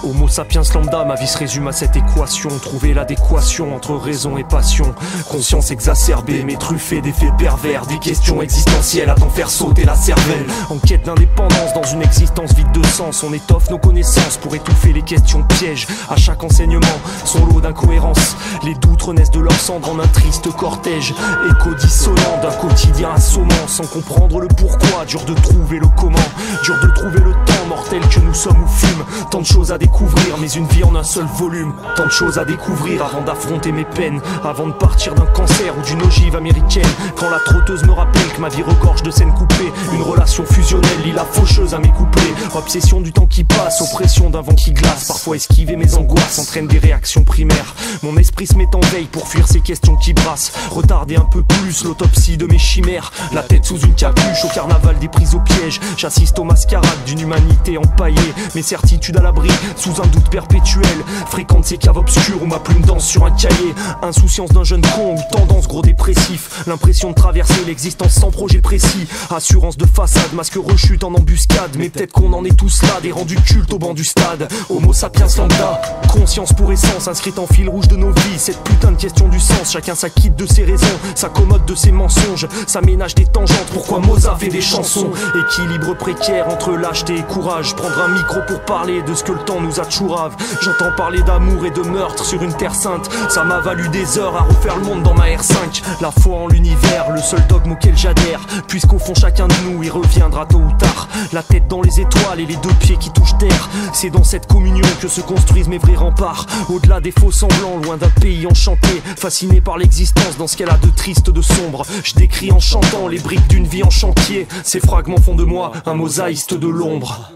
Homo sapiens lambda, ma vie se résume à cette équation. Trouver l'adéquation entre raison et passion. Conscience exacerbée mais truffée d'effets pervers. Des questions existentielles à t'en faire sauter la cervelle. En quête d'indépendance dans une existence vide de sens. On étoffe nos connaissances pour étouffer les questions pièges. À chaque enseignement, son lot d'incohérences. Les doutes renaissent de leurs cendres en un triste cortège. Écho dissonant d'un quotidien assommant. Sans comprendre le pourquoi, dur de trouver le comment. Dur de trouver le temps mortel que nous sommes ou fume. Tant de choses à découvrir, mais une vie en un seul volume. Tant de choses à découvrir avant d'affronter mes peines. Avant de partir d'un cancer ou d'une ogive américaine. Quand la trotteuse me rappelle que ma vie regorge de scènes coupées. Une relation fusionnelle lie la faucheuse à mes couplets. Obsession du temps qui passe, oppression d'un vent qui glace. Parfois esquiver mes angoisses entraîne des réactions primaires. Mon esprit se met en veille pour fuir ces questions qui brassent. Retarder un peu plus l'autopsie de mes chimères. La tête sous une capuche au carnaval des prises au piège. J'assiste aux mascarades d'une humanité empaillée. Mes certitudes à l'abri sous un doute perpétuel. Fréquente ces caves obscures où ma plume danse sur un cahier. Insouciance d'un jeune con ou tendance gros dépressif. L'impression de traverser l'existence sans projet précis. Assurance de façade, masque rechute en embuscade. Mais peut-être qu'on en est tous là, des rendus cultes au banc du stade. Homo sapiens lambda, conscience pour essence inscrite en fil rouge de nos vies. Cette putain de question du sens, chacun s'acquitte de ses raisons, s'accommode de ses mensonges, s'aménage des tangentes. Pourquoi Mozart fait des chansons? Équilibre précaire entre lâcheté et courage. Prendre un micro pour parler de ce que le temps nous a chourave. J'entends parler d'amour et de meurtre sur une terre sainte. Ça m'a valu des heures à refaire le monde dans ma R5. La foi en l'univers, le seul dogme auquel j'adhère. Puisqu'au fond chacun de nous y reviendra tôt ou tard. La tête dans les étoiles et les deux pieds qui touchent terre. C'est dans cette communion que se construisent mes vrais remparts. Au-delà des faux semblants, loin d'un pays enchanté. Fasciné par l'existence dans ce qu'elle a de triste, de sombre. Je décris en chantant les briques d'une vie en chantier. Ces fragments font de moi un mosaïste de l'ombre.